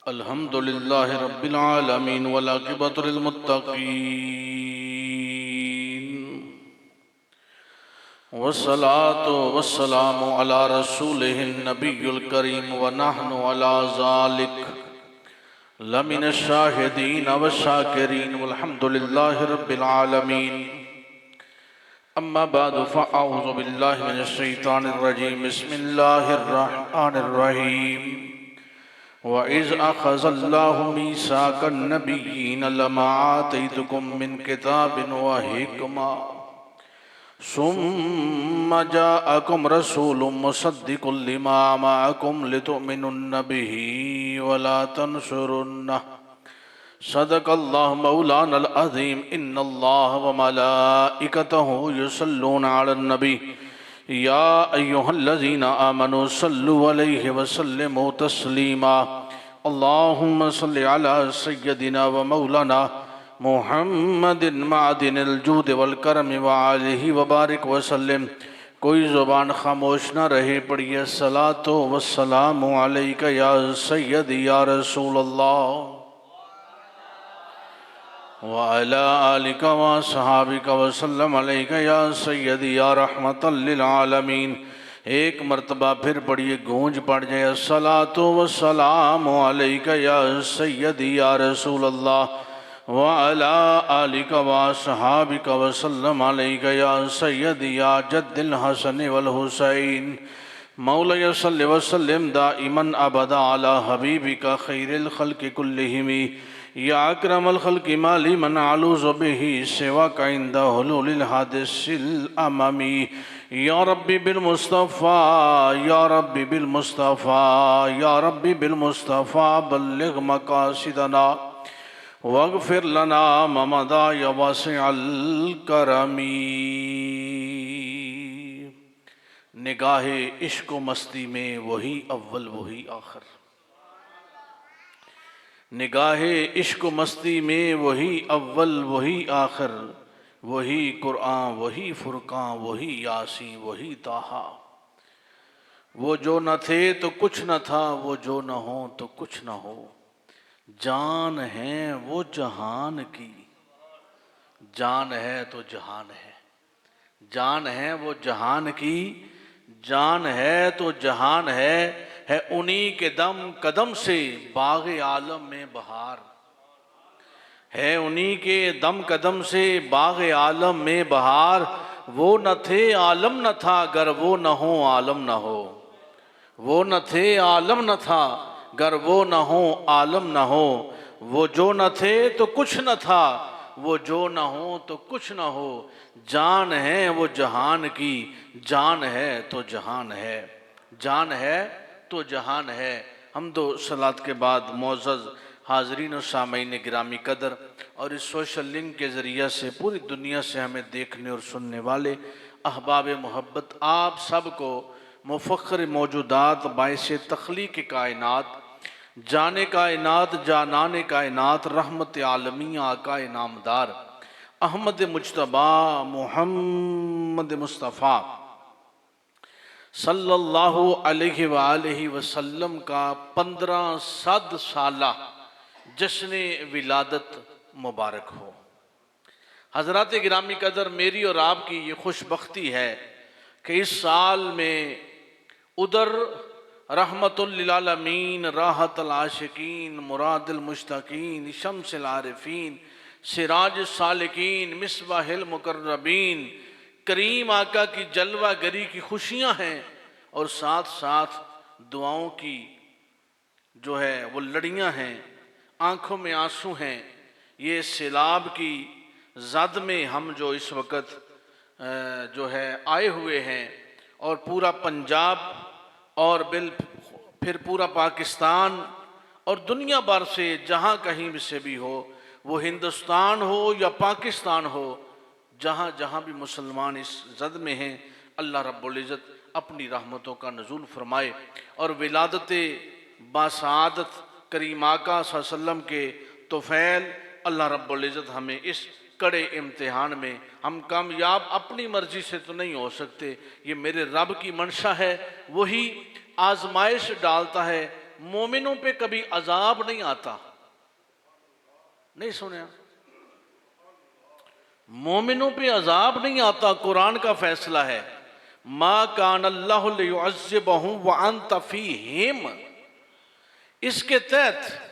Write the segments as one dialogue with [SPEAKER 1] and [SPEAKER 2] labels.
[SPEAKER 1] अल्हम्दुलिल्लाहि रब्बिल आलमीन वल आक़िबतु लिल मुत्तक़ीन वस्सलातु वस्सलामु अला रसूलिहिन नबिय्यिल करीम व नहनु अला ज़ालिक लमिनश शाहिदीन व शाकिरीन वल्हम्दुलिल्लाहि रब्बिल आलमीन। अम्मा बादु फ़अऊज़ु बिल्लाहि मिनश शैतानिर रजीम। बिस्मिल्लाहिर रहमानिर रहीम। व इज़ अख़ज़ल्लाहु मीसाकन नबिय्यीन लमा आतैतुकुम मिन किताबिन व हिकमा सुम्मा जाअकुम रसूलुम मुसद्दिक़ुल लिमा मअकुम लितुमिनुन्न बिही व ला तंसुरुन्नह। सदक़ल्लाहु मौलानल अज़ीम। इन्नल्लाह व मलाइकतहु युसल्लूना अलन नबी या अय्युहल्लज़ीना आमनू सल्लु अलैहि व सल्लिमू तस्लीमा। अल्लाहुम्मा सल्लि अला सय्यदिना व मौलाना मुहम्मदिन मादिनिल जूद वल करम व आलिहि व बारिक व सल्लिम। कोई ज़ुबान खामोश न रहे, पढ़िए सलातो व सलामु अलैका या सय्यदी या रसूल अल्लाह व अला आलिका व सहाबिका व सल्लम अलैका या सय्यदी या रहमतल लिल आलमीन। एक मरतबा फिर पढ़िए, गूंज पड़ जाए सलातो व सलामु अलैका या सय्यदी या रसूल अल्लाह व अला आलिका व सहाबिका व सल्लम अलैका या सय्यदी या जद्दिल हसन वल हुसैन। मौला सल्लि व सल्लिम दाइमन अबदा अला हबीबिका खैरिल खल्क़ि कुल्लिहिम या अकरमल खल्क़ि माली मन आलूज़ु बिही सिवा का इंदा हुलूलिल हादिसिल अममी। या रब्बी बिल मुस्तफ़ा या रब्बी बिल मुस्तफ़ा या रब्बी बिल मुस्तफ़ा बल्लिग़ मक़ासिदना वग़फ़िर लना ममदा या वासिअल करमी। निगाहे इश्क व मस्ती में वही अव्वल वही आखिर। निगाहे इश्क मस्ती में वही अव्वल वही आखिर। वही कुरान वही फुरकान वही यासीन वही ताहा। वो जो न थे तो कुछ न था, वो जो न हो तो कुछ न हो। जान है वो जहान की, जान है तो जहान है। जान है वो जहान की, जान है तो जहान है उन्हीं के दम कदम से बाग़े आलम में बहार। है उन्हीं के दम कदम से बाग़े आलम में बहार। वो न थे आलम न था, गर वो न हो आलम न हो। वो न थे आलम न था, गर वो न हो आलम न हो। वो जो न थे तो कुछ न था, वो जो न हो तो कुछ न हो। जान है वो जहान की, जान है तो जहान है। जान है तो जहान है। हम दो सलात के बाद मोअज़्ज़ज़ हाज़रीन और सामईन गिरामी कदर और इस सोशल लिंक के ज़रिए से पूरी दुनिया से हमें देखने और सुनने वाले अहबाब मोहब्बत आप सबको मुफ़ख्ख़िर मौजूदात बाइस तख़लीक़ कायनात जाने कायनात जानाने कायनात रहमत आलमी आका नामदार अहमद मुज्तबा मुहम्मद मुस्तफ़ा सल्लल्लाहु अलैहि वालैहि वसल्लम का 1500 साला जश्न विलादत मुबारक हो। हज़रात गिरामी कदर, मेरी और आपकी ये खुशबख्ती है कि इस साल में उधर रहमतुल लिल आलमीन, राहतुल आशिकीन, मुरादिल मुश्ताकीन, शम्सिल आरिफीन, सिराज सालिकीन, मिसबाहिल मुकर्रबीन करीम आका की जलवा गरी की खुशियाँ हैं और साथ साथ दुआओं की जो है वो लड़ियाँ हैं, आँखों में आंसू हैं। ये सैलाब की ज़द में हम जो इस वक़्त जो है आए हुए हैं और पूरा पंजाब और फिर पूरा पाकिस्तान और दुनिया भर से जहाँ कहीं से भी हो, वो हिंदुस्तान हो या पाकिस्तान हो, जहाँ जहाँ भी मुसलमान इस ज़द में हैं, अल्लाह रब्बुल इज़्ज़त अपनी रहमतों का नज़ूल फरमाए और विलादत बासादत करीम आका सल्लल्लाहु अलैहि वसल्लम के तोफ़ैल अल्लाह रब्बुल इज़्ज़त हमें इस कड़े इम्तिहान में, हम कामयाब अपनी मर्जी से तो नहीं हो सकते, ये मेरे रब की मंशा है। वही आजमाइश डालता है मोमिनों पे कभी अजाब नहीं आता। नहीं सुना? मोमिनों पे अजाब नहीं आता, कुरान का फैसला है। मा कान अल्लाहु लियुअज़्ज़िबहुम व अंत फीहिम, इसके तहत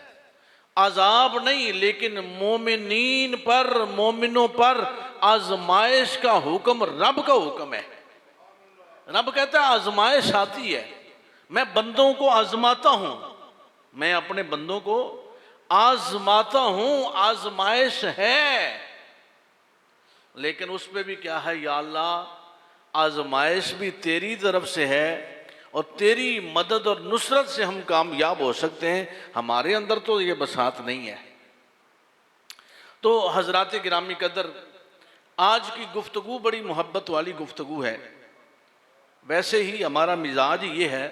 [SPEAKER 1] अजाब नहीं, लेकिन मोमिनीन पर, मोमिनों पर आजमाइश का हुक्म रब का हुक्म है। रब कहता है आजमाइश आती है, मैं बंदों को आजमाता हूं, मैं अपने बंदों को आजमाता हूं, आजमाइश है। लेकिन उस पे भी क्या है, या अल्लाह आजमाइश भी तेरी तरफ से है और तेरी मदद और नुसरत से हम कामयाब हो सकते हैं, हमारे अंदर तो ये बसात नहीं है। तो हजरात गिरामी कदर, आज की गुफ्तगू बड़ी मोहब्बत वाली गुफ्तगू है। वैसे ही हमारा मिजाज ये है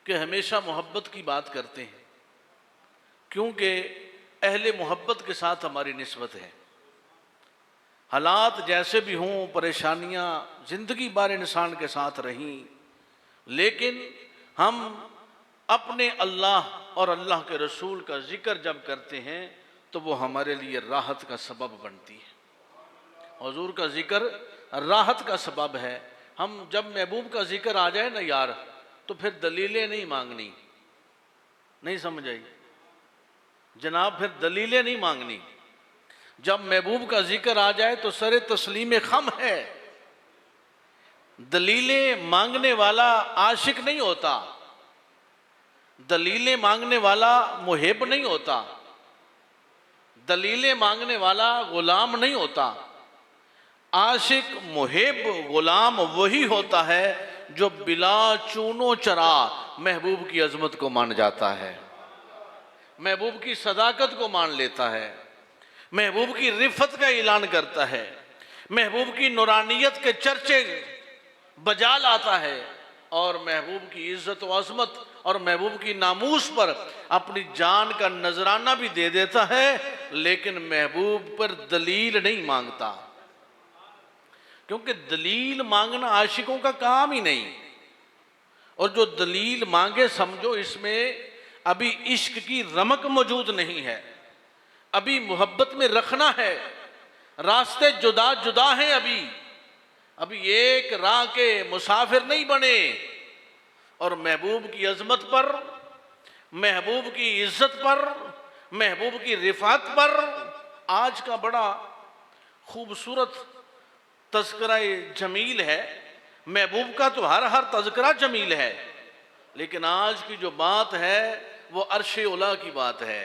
[SPEAKER 1] कि हमेशा मोहब्बत की बात करते हैं, क्योंकि अहले मोहब्बत के साथ हमारी निस्बत है। हालात जैसे भी हों, परेशानियां जिंदगी भर इंसान के साथ रहीं, लेकिन हम अपने अल्लाह और अल्लाह के रसूल का जिक्र जब करते हैं तो वो हमारे लिए राहत का सबब बनती है। हुजूर का जिक्र राहत का सबब है। हम जब महबूब का जिक्र आ जाए ना यार, तो फिर दलीलें नहीं मांगनी। नहीं समझ आई जनाब? फिर दलीलें नहीं मांगनी। जब महबूब का जिक्र आ जाए तो सरे तस्लीम खम है। दलीलें मांगने वाला आशिक नहीं होता, दलीलें मांगने वाला मुहिब नहीं होता, दलीलें मांगने वाला गुलाम नहीं होता। आशिक, मुहिब, गुलाम वही होता है जो बिला चूनो चरा महबूब की अजमत को मान जाता है, महबूब की सदाकत को मान लेता है, महबूब की रिफत का ऐलान करता है, महबूब की नूरानियत के चर्चे बजा लाता है और महबूब की इज्जत व अजमत और महबूब की नामूस पर अपनी जान का नजराना भी दे देता है, लेकिन महबूब पर दलील नहीं मांगता, क्योंकि दलील मांगना आशिकों का काम ही नहीं। और जो दलील मांगे, समझो इसमें अभी इश्क की रमक मौजूद नहीं है, अभी मोहब्बत में रखना है, रास्ते जुदा जुदा हैं, अभी एक राह के मुसाफिर नहीं बने। और महबूब की अजमत पर, महबूब की इज्जत पर, महबूब की रिफात पर आज का बड़ा खूबसूरत तज़किरा जमील है। महबूब का तो हर तज़किरा जमील है, लेकिन आज की जो बात है वो अर्शे उला की बात है।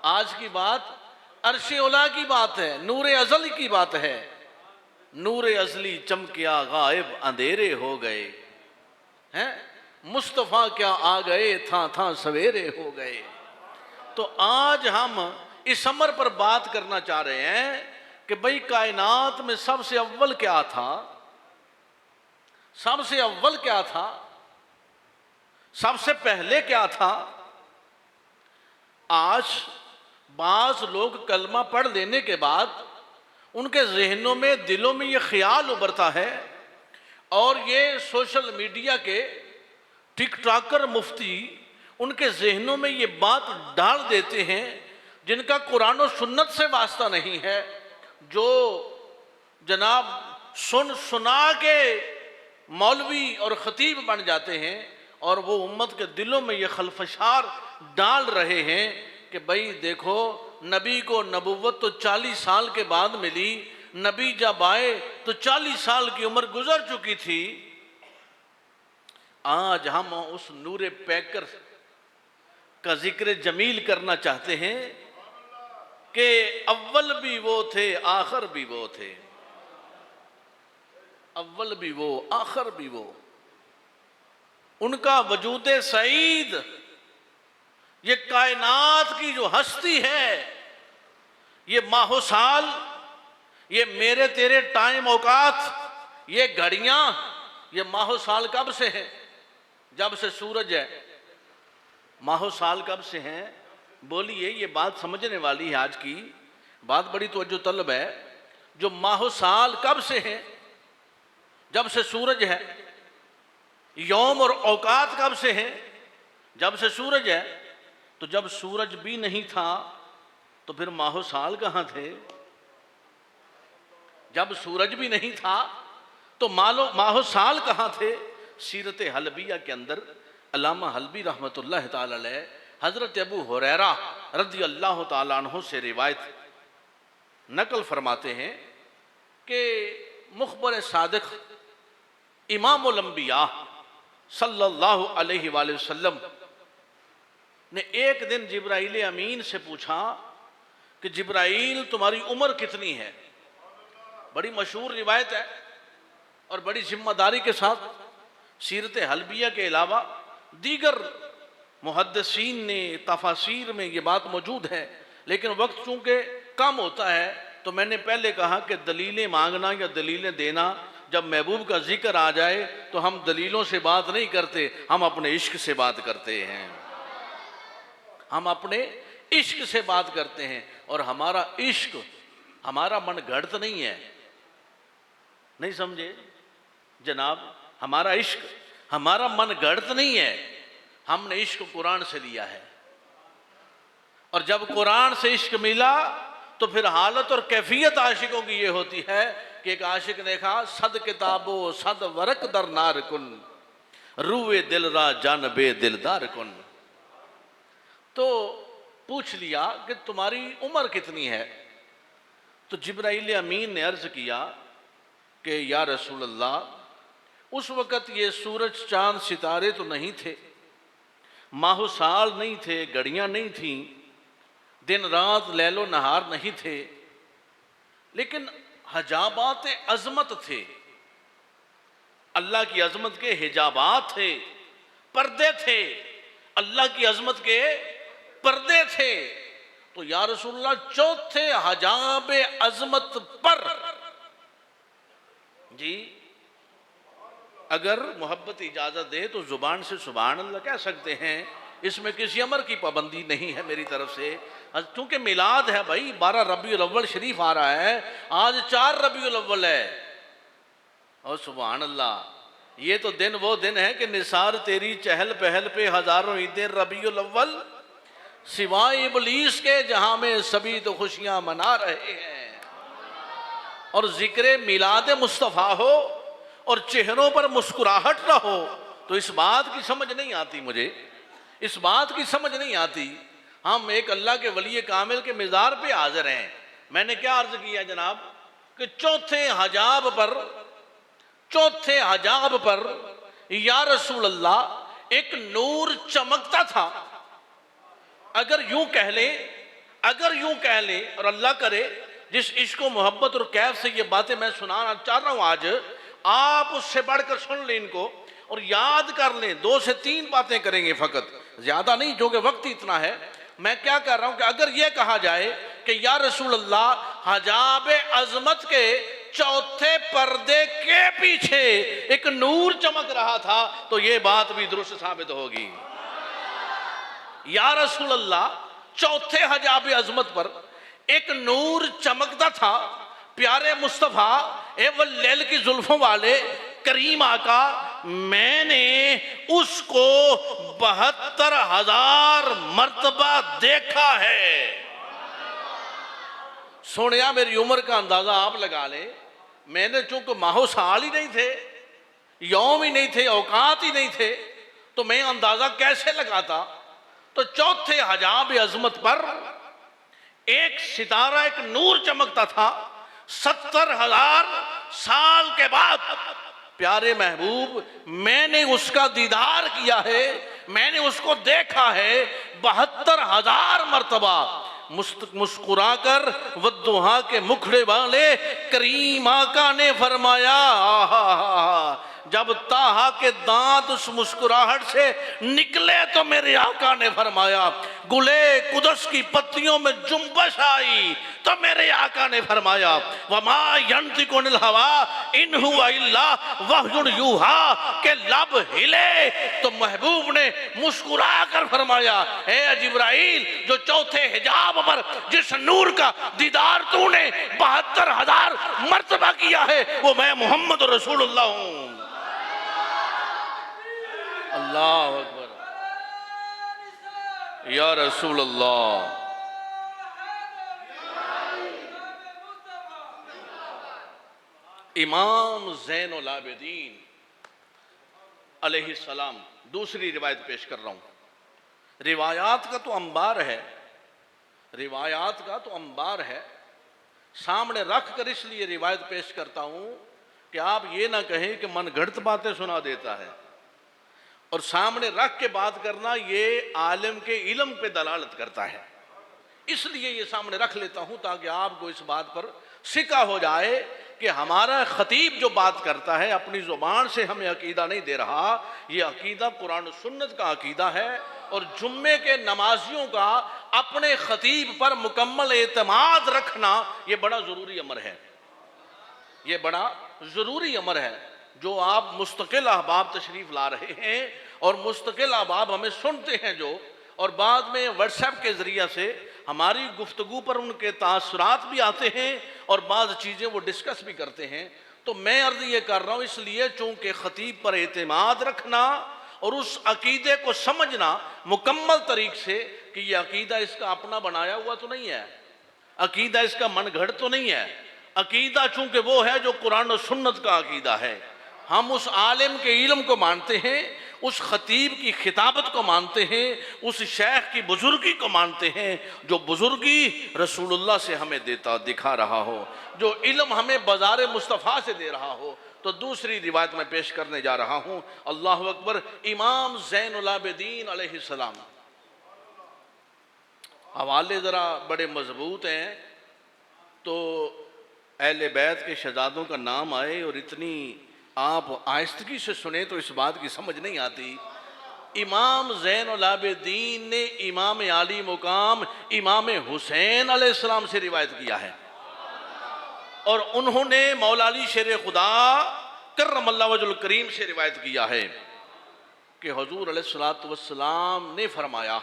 [SPEAKER 1] आज की बात अर्शे उला की बात है, नूरे अज़ल की बात है। नूरे अज़ली चमकिया गायब अंधेरे हो गए हैं, मुस्तफ़ा क्या आ गए था सवेरे हो गए। तो आज हम इस अमर पर बात करना चाह रहे हैं कि भाई कायनात में सबसे अव्वल क्या था, सबसे अव्वल क्या था, सबसे पहले क्या था। आज बाज लोग कलमा पढ़ लेने के बाद उनके जहनों में, दिलों में ये ख्याल उभरता है और ये सोशल मीडिया के टिकटॉकर मुफ्ती उनके जहनों में ये बात डाल देते हैं जिनका कुरान और सुन्नत से वास्ता नहीं है, जो जनाब सुना के मौलवी और खतीब बन जाते हैं और वो उम्मत के दिलों में ये खलफशार डाल रहे हैं कि भाई देखो, नबी को नबुव्वत तो 40 साल के बाद मिली, नबी जब आए तो 40 साल की उम्र गुजर चुकी थी। आज हम उस नूरे पैकर का जिक्र जमील करना चाहते हैं कि अव्वल भी वो थे, आखिर भी वो थे, अव्वल भी वो, आखिर भी वो। उनका वजूद सईद, ये कायनात की जो हस्ती है, ये माहो साल, ये मेरे तेरे टाइम औकात, ये घड़ियां, ये माहो साल कब से है? जब से सूरज है। माहो साल कब से हैं? बोलिए, ये बात समझने वाली है। आज की बात बड़ी तवज्जो तलब है। जो माहो साल कब से है? जब से सूरज है। यौम और औकात कब से हैं? जब से सूरज है, तो जब सूरज भी नहीं था तो फिर माहो साल कहाँ थे? जब सूरज भी नहीं था तो माहो साल कहाँ थे? सीरत हलबिया के अंदर अल्लामा हलबी रहमतुल्लाह ताला अलैह हजरत अबू हुरैरा रज़ी अल्लाह ताला अन्हु से रिवायत नकल फरमाते हैं कि मुखबर सादिक इमामुल अंबिया सल्लल्लाहु अलैहि वसल्लम ने एक दिन जिब्राइल अमीन से पूछा कि जिब्राइल तुम्हारी उम्र कितनी है? बड़ी मशहूर रिवायत है और बड़ी जिम्मेदारी के साथ सीरत हलबिया के अलावा दीगर मुहद्दिसीन ने तफासीर में ये बात मौजूद है, लेकिन वक्त चूंकि कम होता है तो मैंने पहले कहा कि दलीलें मांगना या दलीलें देना, जब महबूब का जिक्र आ जाए तो हम दलीलों से बात नहीं करते, हम अपने इश्क से बात करते हैं। हम अपने इश्क से बात करते हैं और हमारा इश्क हमारा मन घड़त नहीं है। नहीं समझे जनाब? हमारा इश्क हमारा मन घड़त नहीं है, हमने इश्क कुरान से लिया है। और जब कुरान से इश्क मिला तो फिर हालत और कैफियत आशिकों की ये होती है कि एक आशिक ने कहा सद किताबो सद वरक दर नार कुन रूए दिल रा जान बे दिलदार कुन। तो पूछ लिया कि तुम्हारी उम्र कितनी है? तो जिब्राइल अमीन ने अर्ज किया कि या रसूल अल्लाह, उस वक़्त ये सूरज चांद सितारे तो नहीं थे, माहो साल नहीं थे, घड़ियाँ नहीं थीं, दिन रात लैलो नहार नहीं थे, लेकिन हजाबात अजमत थे, अल्लाह की अजमत के हिजाबात थे, पर्दे थे, अल्लाह की अजमत के पर्दे थे। तो या रसूलल्लाह चौथे हजाब अजमत पर जी अगर मोहब्बत इजाजत दे तो जुबान से सुभान अल्लाह कह सकते हैं, इसमें किसी अमर की पाबंदी नहीं है मेरी तरफ से। क्योंकि मिलाद है भाई, 12 रबीउल अव्वल शरीफ आ रहा है, आज 4 रबीउल अव्वल है। और सुभान अल्लाह, ये तो दिन वो दिन है कि निसार तेरी चहल पहल पे हजारों ईदें रबीउल अव्वल, सिवाय इबलीस के जहां में सभी तो खुशियां मना रहे हैं। और जिक्र मिलाद मुस्तफ़ा हो और चेहरों पर मुस्कुराहट ना हो तो इस बात की समझ नहीं आती, मुझे इस बात की समझ नहीं आती। हम एक अल्लाह के वली कामिल के मिज़ार पे हाजिर हैं। मैंने क्या अर्ज किया जनाब कि चौथे हजाब पर या रसूल अल्लाह एक नूर चमकता था। अगर यूं कह ले और अल्लाह करे जिस इश्क मोहब्बत और कैफ से ये बातें मैं सुनाना चाह रहा हूं आज, आप उससे बढ़कर सुन लें इनको और याद कर लें। 2 से 3 बातें करेंगे फ़कत, ज़्यादा नहीं, जो कि वक्त इतना है। मैं क्या कर रहा हूं कि अगर ये कहा जाए कि या रसूल अल्लाह हजाब अजमत के चौथे पर्दे के पीछे एक नूर चमक रहा था तो ये बात भी दुरुस्त साबित होगी। या रसूल अल्लाह चौथे हजाब अजमत पर एक नूर चमकता था। प्यारे मुस्तफ़ा एवं लैल की जुल्फों वाले करीम आका, मैंने उसको 72,000 मर्तबा देखा है। सोनिया, मेरी उम्र का अंदाजा आप लगा ले। मैंने चूंकि माहो साल ही नहीं थे, यौम ही नहीं थे, औकात ही नहीं थे, तो मैं अंदाजा कैसे लगाता? तो चौथे हजाब अजमत पर एक सितारा, एक नूर चमकता था। 70,000 साल के बाद प्यारे महबूब, मैंने उसका दीदार किया है, मैंने उसको देखा है 72,000 मर्तबा। मुस्कुराकर वद्दुहा के मुखड़े वाले करीम आका ने फरमाया, जब ताहा के दांत उस मुस्कुराहट से निकले तो मेरे आका ने फरमाया, गुले कुदस की पत्तियों में जुम्बश आई तो मेरे आका ने फरमाया, वमा यंतिकु अनिल हवा इन हुवा इल्ला वह्युन यूहा, के लब हिले तो महबूब ने मुस्कुरा कर फरमाया, हे जिब्राइल, जो चौथे हिजाब पर जिस नूर का दीदार तूने 72,000 मर्तबा किया है वो मैं मोहम्मद रसूलुल्लाह हूं। अल्लाह अकबर। या रसूल अल्लाह। इमाम ज़ैनुल आबिदीन अलैहिस्सलाम, दूसरी रिवायत पेश कर रहा हूं। रिवायात का तो अंबार है, रिवायात का तो अंबार है, सामने रख कर इसलिए रिवायत पेश करता हूं कि आप ये ना कहें कि मन घड़त बातें सुना देता है। और सामने रख के बात करना ये आलिम के इल्म पे दलालत करता है, इसलिए ये सामने रख लेता हूं ताकि आपको इस बात पर सिका हो जाए कि हमारा खतीब जो बात करता है अपनी जुबान से हमें अकीदा नहीं दे रहा, ये अकीदा कुरान सुन्नत का अकीदा है। और जुम्मे के नमाजियों का अपने खतीब पर मुकम्मल एतमाद रखना ये बड़ा ज़रूरी अमर है, ये बड़ा ज़रूरी अमर है। जो आप मुस्तकिल अहबाब तशरीफ़ ला रहे हैं और मुस्तकिल अहबाब हमें सुनते हैं जो, और बाद में व्हाट्सएप के ज़रिए से हमारी गुफ्तगू पर उनके तासुरात भी आते हैं और बाज़ चीज़ें वो डिस्कस भी करते हैं, तो मैं अर्ज़ ये कर रहा हूँ इसलिए चूँकि ख़तीब पर एतमाद रखना और उस अकीदे को समझना मुकम्मल तरीक़े से कि यह अकीदा इसका अपना बनाया हुआ तो नहीं है, अकीदा इसका मन घड़ तो नहीं है, अकीदा चूँकि वो है जो कुरान और सुन्नत का अकीदा है। हम उस आलिम के इल्म को मानते हैं, उस खतीब की खिताबत को मानते हैं, उस शेख की बुजुर्गी को मानते हैं जो बुजुर्गी रसूलुल्लाह से हमें देता दिखा रहा हो, जो इल्म हमें बाज़ार मुस्तफ़ा से दे रहा हो। तो दूसरी रिवायत में पेश करने जा रहा हूँ। अल्लाह अकबर। इमाम ज़ैनुल आबिदीन अलैहिस्सलाम, हवाले ज़रा बड़े मजबूत हैं, तो अहले बैत के शहजादों का नाम आए और इतनी आप आहिस्तगी से सुने तो इस बात की समझ नहीं आती। इमाम ज़ैनुल आबिदीन ने इमाम आली मुकाम इमाम हुसैन अलैहिस्सलाम से रिवायत किया है और उन्होंने मौला अली शेर खुदा करमल्लाहु वजहुल करीम से रिवायत किया है कि हुजूर अलैहिस्सलातु वस्सलाम ने फरमाया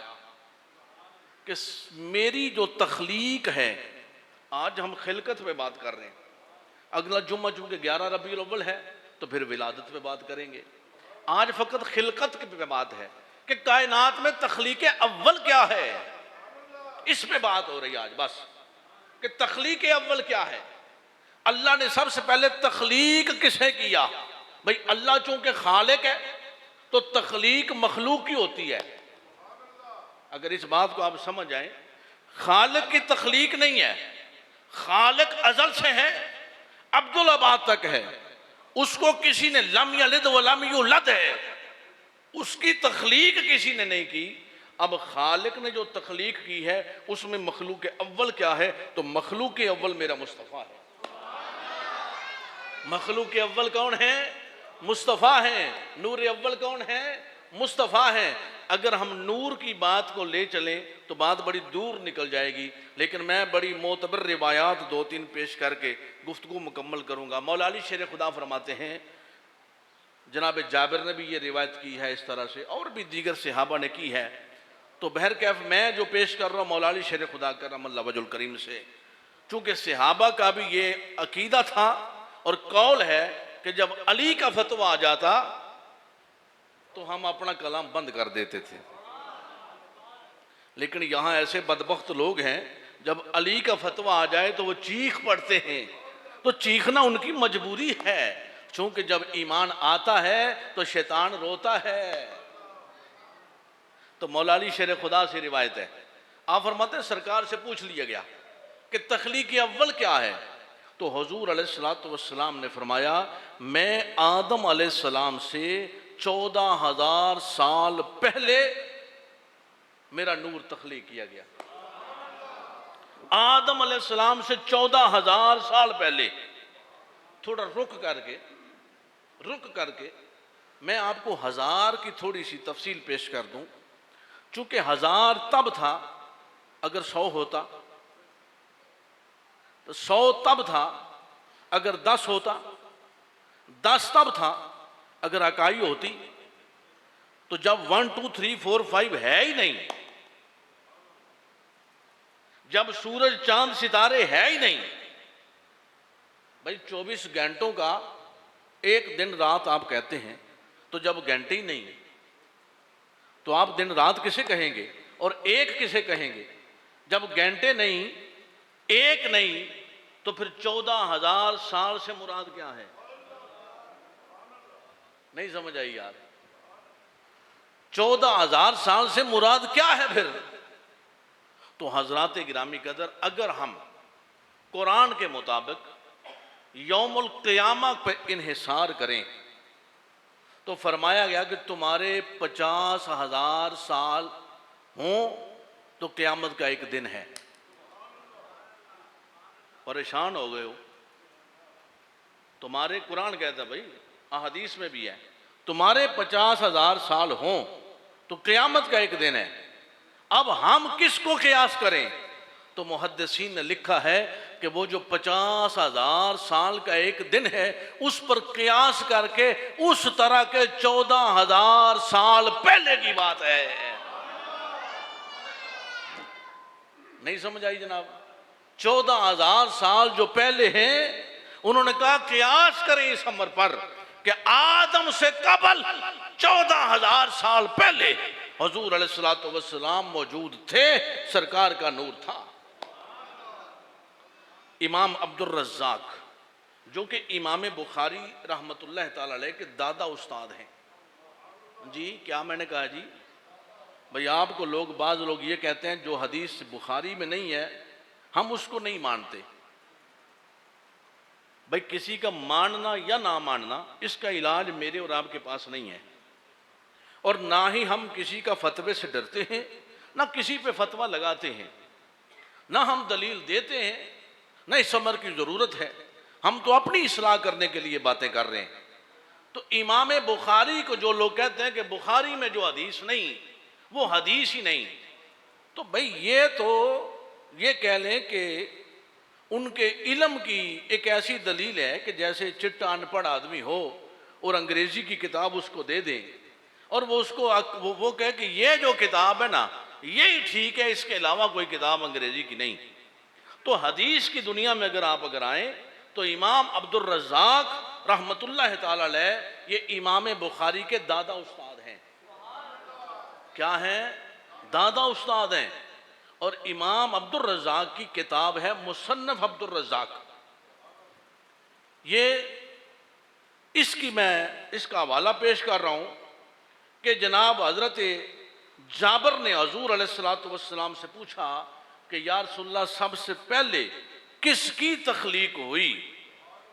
[SPEAKER 1] कि मेरी जो तख्लीक है, आज हम खिलकत पे बात कर रहे हैं, अगला जुम्मा चूँकि 11 रबीउल अव्वल है तो फिर विलादत पे बात करेंगे। आज फ़कत खिलकत पे बात है कि कायनात में तख्लीक अव्वल क्या है, इस पे बात हो रही है आज बस, कि तख्लीक अव्वल क्या है। अल्लाह ने सबसे पहले तख्लीक किसे किया? भाई अल्लाह चूँकि खालिक है तो तख्लीक मखलूक की होती है। अगर इस बात को आप समझ जाएं, खालिक की तख्लीक नहीं है, खालिक अजल से है, अब्दुल अबाद तक है, उसको किसी ने लम यलिद व लम यूलद है, उसकी तख्लीक किसी ने नहीं की। अब खालिक ने जो तख्लीक की है उसमें मखलूक अव्वल क्या है? तो मखलूक अव्वल मेरा मुस्तफ़ा है। मखलूक अव्वल कौन है? मुस्तफ़ा है। नूर अव्वल कौन है? मुस्तफ़ा है। अगर हम नूर की बात को ले चलें तो बात बड़ी दूर निकल जाएगी, लेकिन मैं बड़ी मोतबर रिवायात 2-3 पेश करके गुफ्तगू मुकम्मल करूँगा। मौला अली शेर खुदा फरमाते हैं, जनाब जाबिर ने भी ये रिवायत की है इस तरह से, और भी दीगर सहाबा ने की है। तो बहर कैफ मैं जो पेश कर रहा हूँ मौला अली शेर खुदा करमल्लाहु वजहुल करीम से, चूँकि सहाबा का भी ये अकीदा था और कौल है कि जब अली का फतवा आ जाता तो हम अपना कलाम बंद कर देते थे। लेकिन यहाँ ऐसे बदबख्त लोग हैं, जब अली का फतवा आ जाए तो वो चीख पड़ते हैं, तो चीखना उनकी मजबूरी है, क्योंकि जब ईमान आता है तो शैतान रोता है। तो मौला अली शेर खुदा से रिवायत है, आप फरमाते हैं सरकार से पूछ लिया गया कि तख्लीक अव्वल क्या है? तो हुजूर अलैहिस्सलातु वस्सलाम ने फरमाया, मैं आदम अलैहिस्सलाम से 14,000 साल पहले मेरा नूर तख्लीक किया गया। आदम अलैहिस्सलाम से 14,000 साल पहले। थोड़ा रुक करके मैं आपको 1000 की थोड़ी सी तफसील पेश कर दूं। चूंकि 1000 तब था अगर 100 होता, तो 100 तब था अगर 10 होता, 10 तब था अगर इकाई होती। तो जब 1 2 3 4 5 है ही नहीं, जब सूरज चांद सितारे है ही नहीं, भाई 24 घंटों का एक दिन रात आप कहते हैं, तो जब घंटे ही नहीं तो आप दिन रात किसे कहेंगे? और एक किसे कहेंगे? जब घंटे नहीं, एक नहीं, तो फिर 14,000 साल से मुराद क्या है? नहीं समझ आई यार। 14,000 साल से मुराद क्या है फिर? तो हजरात गिरामी कदर, अगर हम कुरान के मुताबिक यौमुल क़ियामा पर इन्हिसार करें तो फरमाया गया कि तुम्हारे 50,000 साल हों तो क़यामत का एक दिन है। परेशान हो गए हो? तुम्हारे, कुरान कहता है भाई, अहदीस में भी है, तुम्हारे 50,000 साल हों तो क़यामत का एक दिन है। अब हम किसको क़यास करें? तो मुहद्दिसीन ने लिखा है कि वो जो 50,000 साल का एक दिन है उस पर क़यास करके उस तरह के 14,000 साल पहले की बात है। नहीं समझ आई जनाब? 14,000 साल जो पहले हैं, उन्होंने कहा क़यास करें इस अमर पर कि आदम से कबल 14,000 साल पहले हुजूर अलैहिस्सलातु वस्सलाम मौजूद थे, सरकार का नूर था। इमाम अब्दुर रज़्ज़ाक जो कि इमाम बुखारी रहमतुल्लाह ताला अलैह के दादा उस्ताद हैं। जी क्या मैंने कहा जी? भाई आपको लोग, बाज़ लोग ये कहते हैं जो हदीस बुखारी में नहीं है हम उसको नहीं मानते। भाई किसी का मानना या ना मानना, इसका इलाज मेरे और आपके पास नहीं है, और ना ही हम किसी का फतवे से डरते हैं, ना किसी पे फतवा लगाते हैं, ना हम दलील देते हैं, ना इस अमर की ज़रूरत है। हम तो अपनी इस्लाह करने के लिए बातें कर रहे हैं। तो इमाम बुखारी को जो लोग कहते हैं कि बुखारी में जो हदीस नहीं वो हदीस ही नहीं, तो भाई ये तो ये कह लें कि उनके इल्म की एक ऐसी दलील है कि जैसे चिट्टा अनपढ़ आदमी हो और अंग्रेजी की किताब उसको दे दें और वो उसको वो कहे कि ये जो किताब है ना यही ठीक है, इसके अलावा कोई किताब अंग्रेजी की नहीं। तो हदीस की दुनिया में अगर आए तो इमाम अब्दुर रज़्ज़ाक रहमतुल्लाह ताला अलैह ये इमाम बुखारी के दादा उस्ताद हैं। क्या हैं? दादा उस्ताद हैं। और इमाम अब्दुर रज़्ज़ाक की किताब है मुसन्नफ़ अब्दुर रज़्ज़ाक। ये इसकी मैं इसका हवाला पेश कर रहा हूँ कि जनाब हज़रत जाबर ने हुज़ूर अलैहिस्सलातु वस्सलाम से पूछा कि या रसूलल्लाह सबसे पहले किसकी तख्लीक हुई?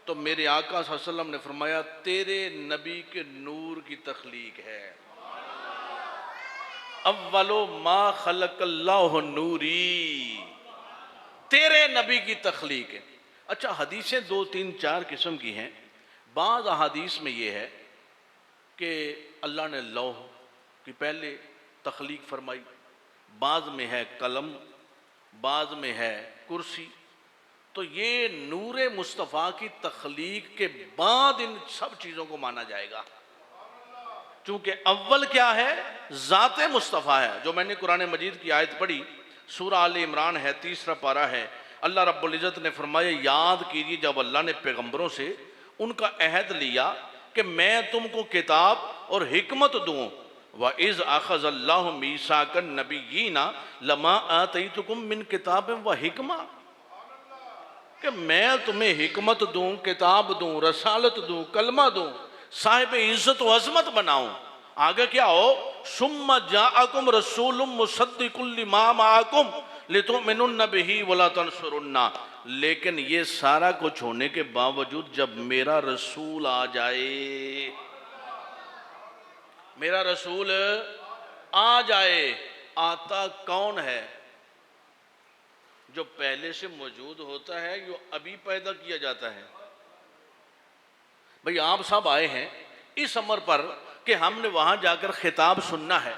[SPEAKER 1] तो मेरे आका सल्लल्लाहु अलैहि वसल्लम ने फरमाया तेरे नबी के नूर की तख्लीक है। अव्वलो मा खलक़ल्लाहु नूरी, तेरे नबी की तख्लीक है। अच्छा, हदीसें 2, 3, 4 किस्म की हैं। बाज़ हदीस में ये है कि अल्लाह ने लौह की पहले तख्लीक फरमाई, बाज़ में है कलम, बाज़ में है कुर्सी। तो ये नूरे मुस्तफ़ा की तख्लीक के बाद इन सब चीज़ों को माना जाएगा, चूँकि अव्वल क्या है? ज़ाते मुस्तफ़ा है। जो मैंने कुरान मजीद की आयत पढ़ी, सूरा आल इमरान है, 3रा पारा है। अल्लाह रब्बुल इज़्ज़त ने फरमाया याद कीजिए जब अल्लाह ने पैगम्बरों से उनका अहद लिया कि मैं तुमको किताब और हिकमत दूँ। व इज़ अख़ज़ल्लाहु मीसाकन नबिय्यीना लमा आतैतुकुम मिन किताब व हिकमा, कि मैं तुम्हें हिकमत दूँ, किताब दूँ, रसालत दूँ, कलमा दूँ, साहिब इज़्ज़त व अज़मत बनाऊँ। आगे क्या हो? सुम्मा जाअकुम रसूलुम मुसद्दिकुल लिमा माअकुम लितुमिनुन्न बिही वला तंसुरुन्ना। लेकिन ये सारा कुछ होने के बावजूद जब मेरा रसूल आ जाए, मेरा रसूल आ जाए, आता कौन है? जो पहले से मौजूद होता है, जो अभी पैदा किया जाता है। भाई आप सब आए हैं इस अमर पर कि हमने वहां जाकर खिताब सुनना है।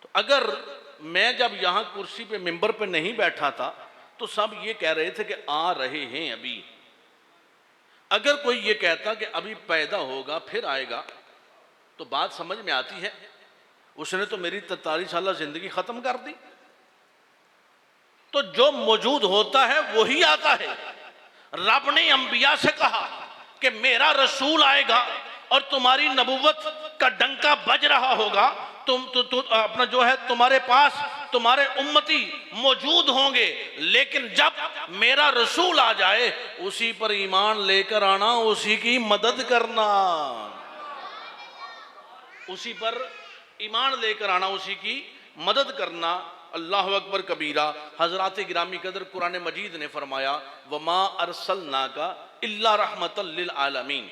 [SPEAKER 1] तो अगर मैं जब यहां कुर्सी पे मिंबर पे नहीं बैठा था तो सब ये कह रहे थे कि आ रहे हैं अभी। अगर कोई ये कहता कि अभी पैदा होगा फिर आएगा तो बात समझ में आती है। उसने तो मेरी 43 साल जिंदगी खत्म कर दी। तो जो मौजूद होता है वही आता है। रब ने अंबिया से कहा कि मेरा रसूल आएगा और तुम्हारी नबुव्वत का डंका बज रहा होगा, अपना जो है तुम्हारे पास तुम्हारे उम्मती मौजूद होंगे, लेकिन जब मेरा रसूल आ जाए उसी पर ईमान लेकर आना, उसी की मदद करना, उसी पर ईमान लेकर आना, उसी की मदद करना। अल्लाह अकबर कबीरा। हजरात गिरामी कदर कुरान मजीद ने फरमाया वमा अरसलनाका इल्ला रहमतल लिल आलमीन।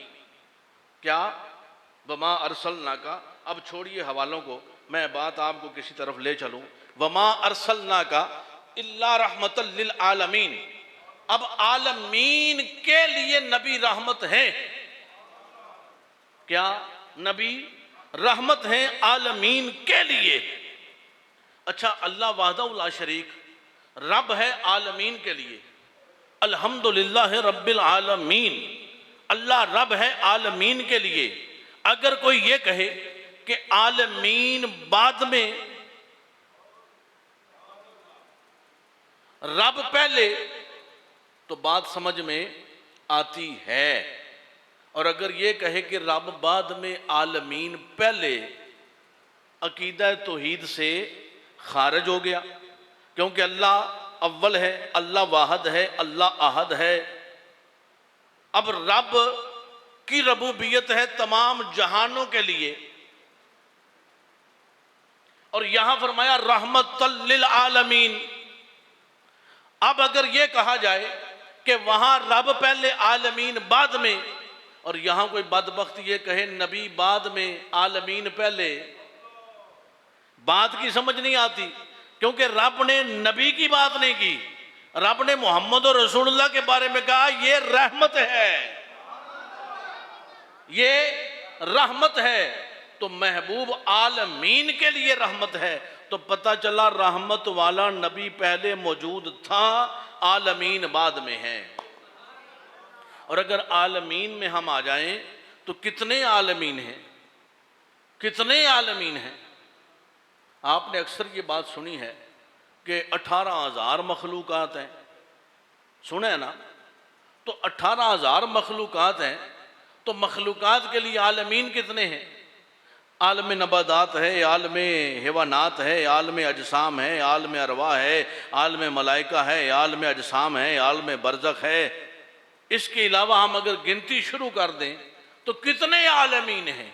[SPEAKER 1] क्या? वमा अरसलनाका। अब छोड़िए हवालों को, मैं बात आपको किसी तरफ ले चलूं। वमा अरसलनाका इल्ला रहमतल लिल आलमीन। अब आलमीन के लिए नबी रहमत है। क्या? नबी रहमत है आलमीन के लिए। अच्छा, अल्लाह वाहदहु ला शरीक रब है आलमीन के लिए। अल्हम्दुलिल्लाह रब्बिल आलमीन। अल्लाह रब है आलमीन के लिए। अगर कोई ये कहे कि आलमीन बाद में, रब पहले, तो बात समझ में आती है। और अगर ये कहे कि रब बाद में आलमीन पहले, अकीदा तौहीद से खारिज हो गया, क्योंकि अल्लाह अव्वल है, अल्लाह वाहद है, अल्लाह अहद है। अब रब की रबूबियत है तमाम जहानों के लिए, और यहां फरमाया रहमतल लिल आलमीन। अब अगर यह कहा जाए कि वहां रब पहले आलमीन बाद में, और यहां कोई बदबख्त ये कहे नबी बाद में आलमीन पहले, बात की समझ नहीं आती। क्योंकि रब ने नबी की बात नहीं की, रब ने मोहम्मद और रसूलुल्लाह के बारे में कहा ये रहमत है, ये रहमत है। तो महबूब आलमीन के लिए रहमत है, तो पता चला रहमत वाला नबी पहले मौजूद था, आलमीन बाद में है। और अगर आलमीन में हम आ जाएं तो कितने आलमीन हैं, कितने आलमीन हैं। आपने अक्सर ये बात सुनी है कि 18,000 मखलूकात हैं, सुने है ना? तो 18,000 मखलूकात हैं, तो मखलूकात के लिए आलमीन कितने हैं? आलम नबादात है, आलम हैवानात है, आलम अजसाम है, आलम अरवा है, आलम मलाइका है, आलम अजसाम है, आलम बरज़ख है। इसके अलावा हम अगर गिनती शुरू कर दें तो कितने आलमीन हैं।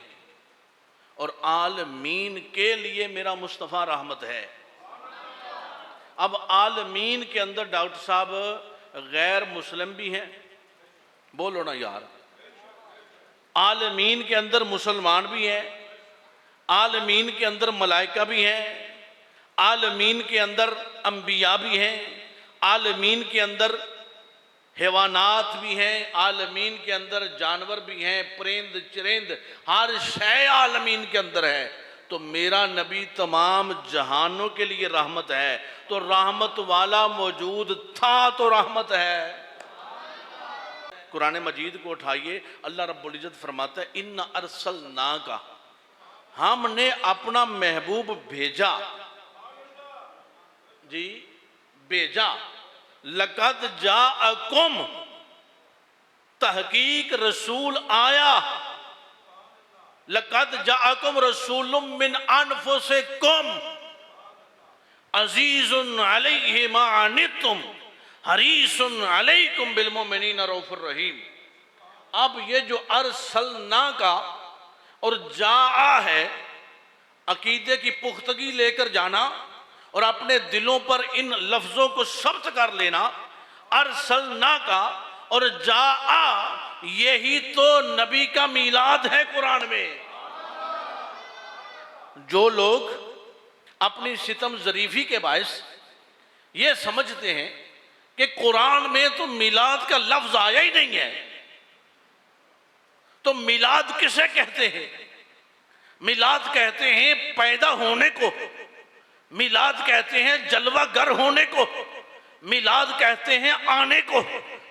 [SPEAKER 1] और आलमीन के लिए मेरा मुस्तफ़ा रहमत है। अब आलमीन के अंदर डॉक्टर साहब गैर मुस्लिम भी हैं, बोलो ना यार। आलमीन के अंदर मुसलमान भी हैं, आलमीन के अंदर मलाइका भी हैं, आलमीन के अंदर अंबिया भी हैं, आलमीन के अंदर हैवानात भी हैं, आलमीन के अंदर जानवर भी हैं, परिंद चिरिंद, हर शय आलमीन के अंदर है। तो मेरा नबी तमाम जहानों के लिए रहमत है, तो रहमत वाला मौजूद था तो रहमत है। कुरान मजीद को उठाइए, अल्लाह रब्बुल इज्जत फरमाता है इन्ना अरसलनाका, हमने अपना महबूब भेजा, जी भेजा। लक़द जाअकुम, तहकीक रसूल आया। लक़द जाअकुम रसूलुम मिन अनफुसिकुम अज़ीज़ुन अलैहि मा अनित्तुम हरीसुन अलैकुम बिल मोमिनीन रऊफ़ुर रहीम। अब ये जो अरसलना का और जाआ है, अकीदे की पुख्तगी लेकर जाना और अपने दिलों पर इन लफ्जों को सब्त कर लेना। अरसलना का और जाआ, यही तो नबी का मीलाद है कुरान में। जो लोग अपनी सितम ज़रीफ़ी के बायस ये समझते हैं कि कुरान में तो मीलाद का लफ्ज आया ही नहीं है, तो मीलाद किसे कहते हैं? मीलाद कहते हैं पैदा होने को, मिलाद कहते हैं जलवागर होने को, मिलाद कहते हैं आने को।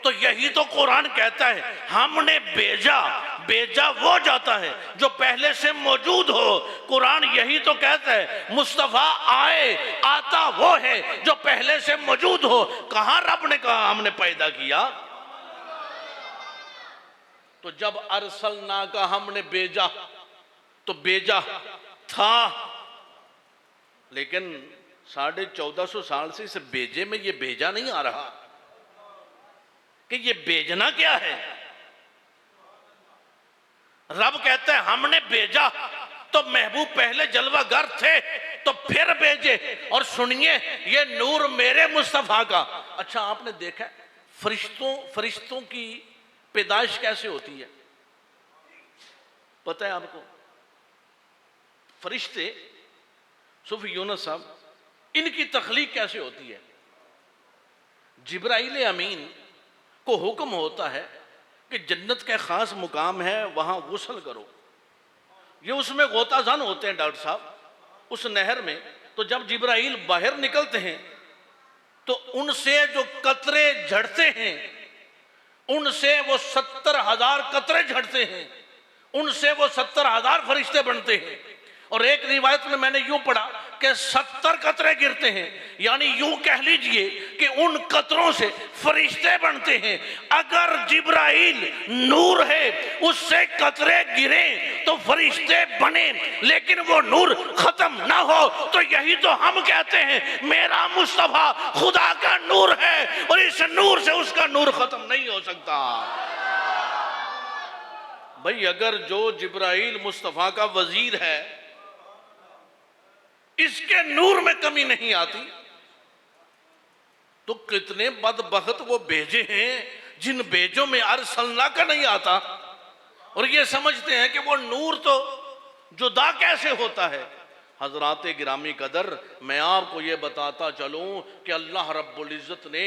[SPEAKER 1] तो यही तो कुरान कहता है, हमने भेजा। भेजा वो जाता है जो पहले से मौजूद हो। कुरान यही तो कहता है मुस्तफ़ा आए, आता वो है जो पहले से मौजूद हो। कहां रब ने कहा हमने पैदा किया? तो जब अरसलना का हमने भेजा, तो भेजा था लेकिन 1450 साल से इस भेजे में ये भेजा नहीं आ रहा कि ये भेजना क्या है। रब कहता है हमने भेजा, तो महबूब पहले जलवागर थे तो फिर भेजे। और सुनिए, ये नूर मेरे मुस्तफा का। अच्छा, आपने देखा फरिश्तों की पैदाइश कैसे होती है? पता है आपको? फरिश्ते सूफी यूनुस साहब, इनकी तख्लीक कैसे होती है? जिब्राइल अमीन को हुक्म होता है कि जन्नत का खास मुकाम है, वहां गुस्ल करो। ये उसमें गोताजान होते हैं डॉक्टर साहब, उस नहर में। तो जब जिब्राइल बाहर निकलते हैं तो उनसे जो कतरे झड़ते हैं, उनसे वो 70,000 कतरे झड़ते हैं, उनसे वो 70,000 फरिश्ते बनते हैं। और एक रिवायत में मैंने यूं पढ़ा कि 70 कतरे गिरते हैं, यानी यूं कह लीजिए कि उन कतरों से फरिश्ते बनते हैं। अगर जिब्राइल नूर है, उससे कतरे गिरे तो फरिश्ते बने, लेकिन वो नूर खत्म ना हो। तो यही तो हम कहते हैं, मेरा मुस्तफा खुदा का नूर है और इस नूर से उसका नूर खत्म नहीं हो सकता। भाई, अगर जो जिब्राइल मुस्तफा का वजीर है, इसके नूर में कमी नहीं आती, तो कितने बदबख्त वो भेजे हैं जिन भेजों में अरसलना का नहीं आता, और ये समझते हैं कि वो नूर तो जुदा कैसे होता है। हजरात गिरामी कदर, मैं आपको ये बताता चलूं कि अल्लाह रब्बुल इज्जत ने,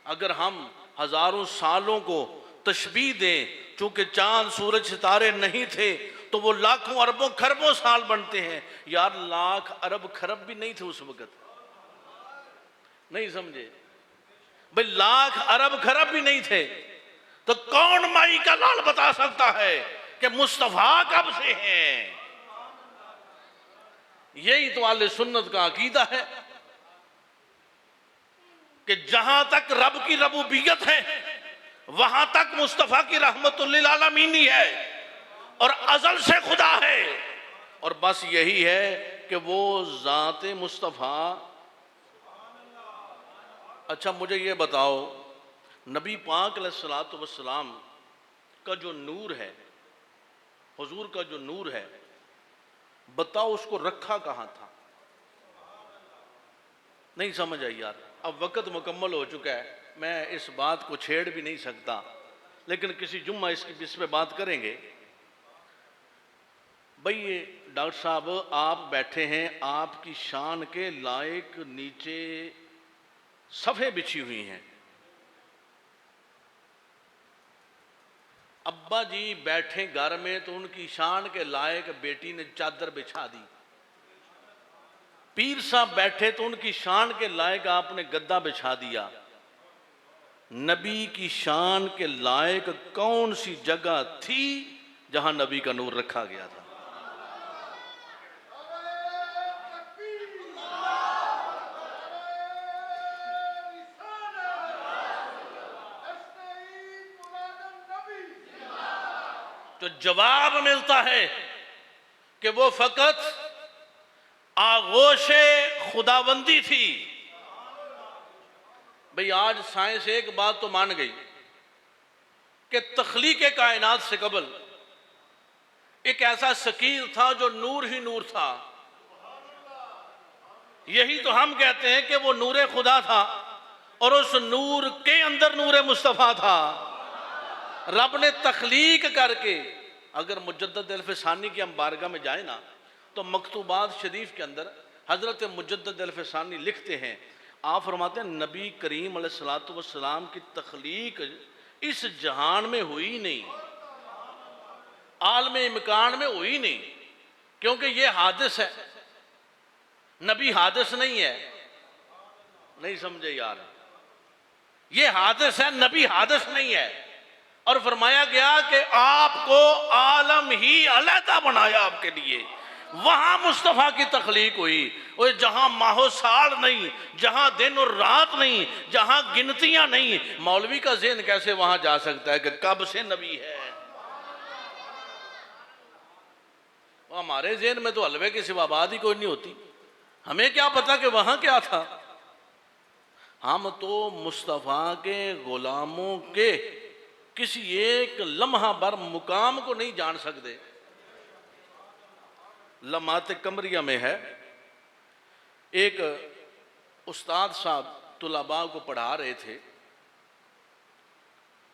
[SPEAKER 1] अगर हम हजारों सालों को तशबीह दें, चूंकि चांद सूरज सितारे नहीं थे तो वो लाखों अरबों खरबों साल बनते हैं। यार, लाख अरब खरब भी नहीं थे उस वक्त, नहीं समझे भाई? लाख अरब खरब भी नहीं थे, तो कौन माई का लाल बता सकता है कि मुस्तफा कब से हैं? यही तो आले सुन्नत का अकीदा है कि जहां तक रब की रबूबियत है, वहां तक मुस्तफा की रहमतुल्लिल आलमीन ही है और अजल से खुदा है। और बस यही है कि वो जाते मुस्तफा। अच्छा, मुझे ये बताओ, नबी पाक अलैहिस्सलातु वस्सलाम का जो नूर है, हुजूर का जो नूर है, बताओ उसको रखा कहां था? नहीं समझ आई यार। अब वक्त मुकम्मल हो चुका है, मैं इस बात को छेड़ भी नहीं सकता, लेकिन किसी जुम्मा इस पे बात करेंगे। भाई, ये डॉक्टर साहब आप बैठे हैं, आपकी शान के लायक नीचे सफ़े बिछी हुई हैं। अब्बा जी बैठे घर में तो उनकी शान के लायक बेटी ने चादर बिछा दी। पीर साहब बैठे तो उनकी शान के लायक आपने गद्दा बिछा दिया। नबी की शान के लायक कौन सी जगह थी जहां नबी का नूर रखा गया था? तो जवाब मिलता है कि वो फकत आगोशे खुदाबंदी थी। भाई, आज साइंस एक बात तो मान गई कि तख्लीक कायनात से कबल एक ऐसा शकील था जो नूर ही नूर था। यही तो हम कहते हैं कि वो नूर खुदा था और उस नूर के अंदर नूर मुस्तफ़ा था। रब ने तख्लीक करके, अगर मुजद्दद अल-फ़सानी की हम बारगाह में जाए ना, तो मकतूबात शरीफ के अंदर हज़रत मुजद्दद अल-फ़सानी लिखते हैं, आप फरमाते हैं नबी करीम अलैहिस्सलातु वस्सलाम की तख्लीक इस जहान में हुई नहीं, आलम इमकान में हुई नहीं, क्योंकि ये हादिस है, नबी हादिस नहीं है। नहीं समझे यार? ये हादिस है, नबी हादिस नहीं है। और फरमाया गया कि आपको आलम ही अलहदा बनाया आपके लिए, वहां मुस्तफा की तख्लीक हुई। और जहां माहो साल नहीं, जहां दिन और रात नहीं, जहां गिनतियां नहीं, मौलवी का ज़हन कैसे वहां जा सकता है कि कब से नबी है? हमारे ज़हन में तो हलवे की सिवा बात ही कोई नहीं होती। हमें क्या पता कि वहां क्या था। हम तो मुस्तफ़ा के गुलामों के किसी एक लम्हा भर मुकाम को नहीं जान सकते। लम्हात कमरिया में है, एक उस्ताद साहब तुलबा को पढ़ा रहे थे,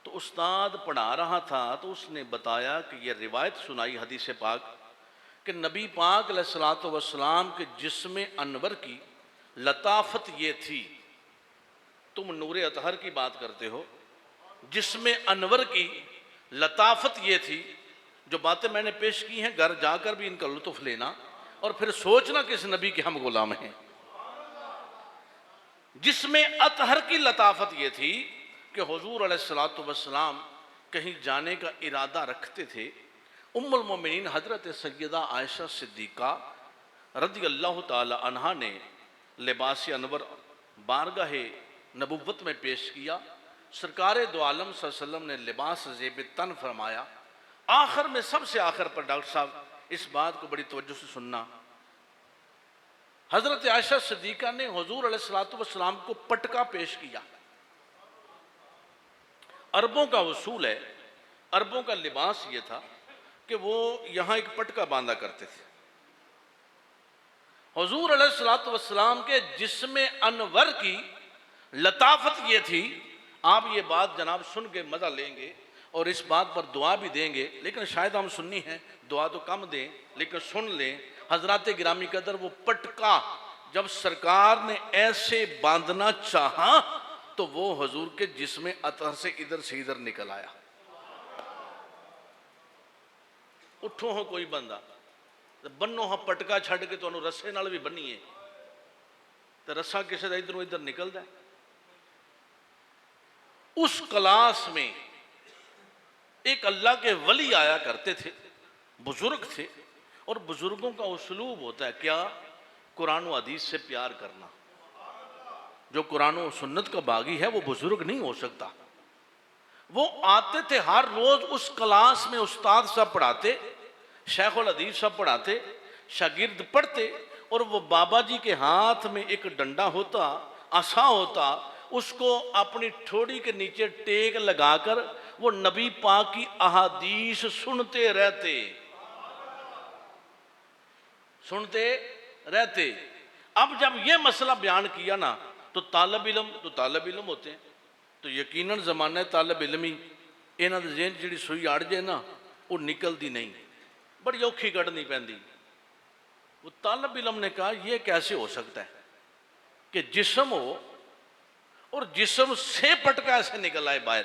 [SPEAKER 1] तो उस्ताद पढ़ा रहा था तो उसने बताया कि यह रिवायत सुनाई हदीस पाक कि नबी पाक अलैहिस्सलातु वस्सलाम के जिस्म अनवर की लताफत ये थी। तुम नूरे अतहर की बात करते हो, जिस्म अनवर की लताफत ये थी। जो बातें मैंने पेश की हैं घर जाकर भी इनका लुत्फ लेना और फिर सोचना किस नबी के हम गुलाम हैं। जिसमें अतहर की लताफत ये थी कि हुजूर अलैहिस्सलातु वस्सलाम कहीं जाने का इरादा रखते थे। उम्मुल मोमिनीन हजरत सैयदा आयशा सिद्दीका रज़ी अल्लाह ताला अन्हा ने लिबास अनवर बारगाहे नबुव्वत में पेश किया। सरकार दो आलम सल्लल्लाहु अलैहि वसल्लम ने लिबास ज़ेब तन फरमाया। आखिर में सबसे आखिर पर डॉक्टर साहब इस बात को बड़ी तवज्जो से सुनना, हजरत आयशा सिद्दीका ने हुजूर अलैहिस्सलातु वस्सलाम को पटका पेश किया। अरबों का उसूल है, अरबों का लिबास ये था कि वो यहां एक पटका बांधा करते थे। हुजूर अलैहिस्सलातु वस्सलाम के जिस्म अनवर की लताफत ये थी। आप ये बात जनाब सुन के मजा लेंगे और इस बात पर दुआ भी देंगे, लेकिन शायद हम सुननी है, दुआ तो कम दें लेकिन सुन लें। हजरात गिरामी कदर, वो पटका जब सरकार ने ऐसे बांधना चाहा तो वो हुजूर के जिस्म अतहर से इधर निकल आया। उठो हो कोई बंदा बन्नो हा पटका छड़ के तो रस्से नाल भी बन्नीए तो रस्सा किसी का इधरों इधर निकलता है। उस क्लास में एक अल्लाह के वली आया करते थे, बुजुर्ग थे, और बुजुर्गों का उसलूब होता है क्या, कुरान व हदीस से प्यार करना। जो कुरान और सुन्नत का बागी है वो बुजुर्ग नहीं हो सकता। वो आते थे हर रोज उस क्लास में, उस्ताद साहब पढ़ाते, शेखुल हदीस साहब पढ़ाते, शागिर्द पढ़ते, और वो बाबा जी के हाथ में एक डंडा होता, आसा होता, उसको अपनी ठोड़ी के नीचे टेक लगाकर वो नबी पाक की अहादीस सुनते रहते, सुनते रहते। अब जब ये मसला बयान किया ना तो तालब इलम होते हैं, तो यकीनन जमाना तालब इलमी इन्हां दे ज़हन जिहड़ी सुई अड़ जाए ना वो निकलती नहीं, बड़ी औखी कढ़नी पैंदी। वो तालब इलम ने कहा यह कैसे हो सकता है कि जिस्म हो और जिस्म से पटका ऐसे निकल आए बाहर,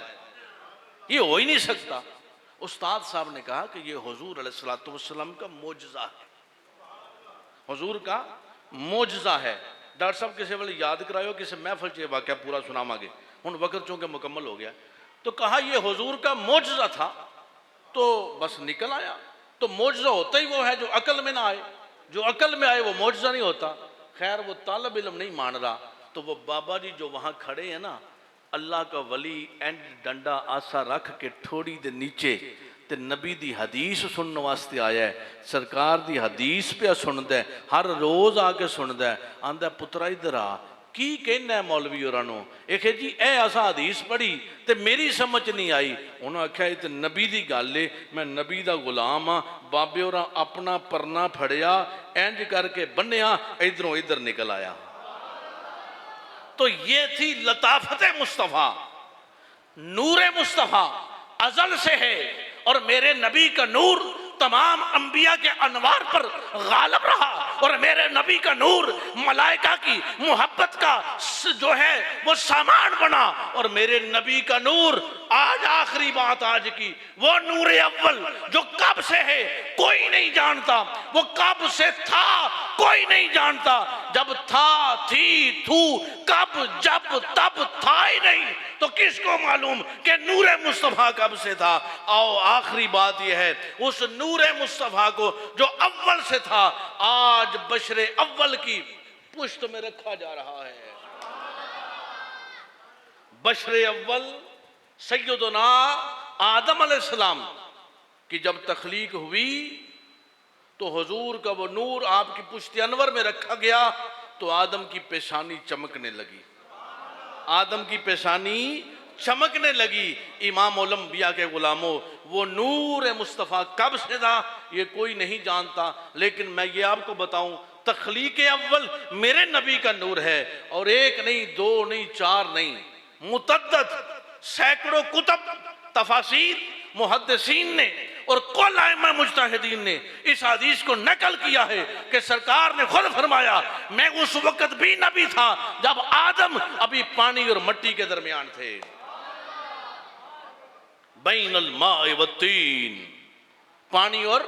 [SPEAKER 1] ये हो ही नहीं सकता। उस्ताद साहब ने कहा कि ये हुजूर अलैहिस्सलातु वस्सलाम का मोजज़ा है, हुजूर का मोजज़ा है। डॉक्टर साहब किसी वाले याद करायो, किसी महफिल च वाक़या पूरा सुनावांगे, हुण वक्त चूंकि मुकम्मल हो गया। तो कहा ये हुजूर का मोजज़ा था तो बस निकल आया। तो मोजज़ा होता ही वो है जो अकल में ना आए, जो अकल में आए वो मोजज़ा नहीं होता। खैर वो तालब इल्म नहीं मान रहा, तो वो बाबा जी जो वहाँ खड़े हैं ना, अल्लाह का वली एंड डंडा आसा रख के ठोड़ी दे नीचे ते नबी दी हदीस सुनने वास्ते आया है। सरकार दी हदीस पे सुनदा है, हर रोज आके सुनदा है। आंदा पुत्रा इधर आ, की कहना है मौलवी होरां नूं? आखे जी ए असा हदीस पढ़ी ते मेरी समझ नहीं आई। उन्होंने आख्या ये तो नबी दी गल है, मैं नबी दा गुलाम हाँ। बाबे होरां अपना परना फड़िया, इंज करके बन्निया, इधरों इधर निकल आया। तो ये थी लताफत मुस्तफ़ा, नूर मुस्तफ़ा अजल से है, और मेरे नबी का नूर तमाम अंबिया के अनवार पर गालिब रहा, और मेरे नबी का नूर मलाइका की मोहब्बत का जो है वो सामान बना, और मेरे नबी का नूर आज आखिरी बात आज की, वो नूर अव्वल जो कब से है कोई नहीं जानता, वो कब से था कोई नहीं जानता। जब था थी थू, कब जब तब था ही नहीं, तो किसको मालूम कि नूर मुस्तफ़ा कब से था। आओ आखिरी बात यह है, उस नूर मुस्तफ़ा को जो अव्वल से था आज बशरे अव्वल की पुश्त में रखा जा रहा है। बशरे अव्वल सैयदना आदम अलैहिस्सलाम की जब तख्लीक हुई तो हुजूर का वो नूर आपकी पुश्त अनवर में रखा गया तो आदम की पेशानी चमकने लगी, आदम की पेशानी चमकने लगी। इमाम ओलंबिया के गुलामों, वो नूर मुस्तफ़ा कब से था ये कोई नहीं जानता, लेकिन मैं ये आपको बताऊं, तख्लीक अव्वल मेरे नबी का नूर है। और एक नहीं, दो नहीं, चार नहीं, मुतद्दद सैकड़ों कुतब, तफासीर, मुहद्दिसीन ने और कुल आइम्मा मुज्तहिदीन ने इस हदीस को नकल किया है कि सरकार ने खुद फरमाया, मैं उस वक्त भी नबी था जब आदम अभी पानी और मट्टी के दरमियान थे। बैनल माए वत्तीन, पानी और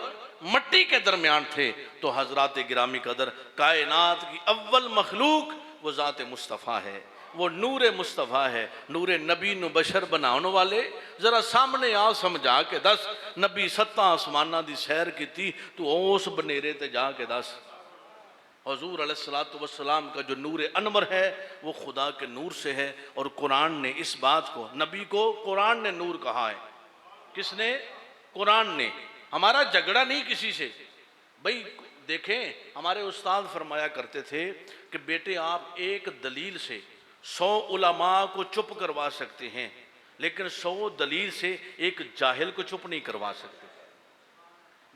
[SPEAKER 1] मट्टी के दरमियान थे। तो हजरात गिरामी कदर, कायनात की अव्वल मखलूक वो ज़ात मुस्तफ़ा है, वो नूर मुस्तफ़ा है, नूर नबी नु बशर बनाने वाले। जरा सामने आ समझा के दस, नबी सत्ता आसमाना दी सैर की थी, तू उस बनेरे ते जाके दस। हुजूर अलैहिस्सलातु वस्सलाम का जो नूर अनवर है वो खुदा के नूर से है। और कुरान ने इस बात को, नबी को कुरान ने नूर कहा है। किसने? कुरान ने। हमारा झगड़ा नहीं किसी से भाई। देखें, हमारे उस्ताद फरमाया करते थे कि बेटे आप एक दलील से 100 उलमा को चुप करवा सकते हैं, लेकिन 100 दलील से एक जाहिल को चुप नहीं करवा सकते।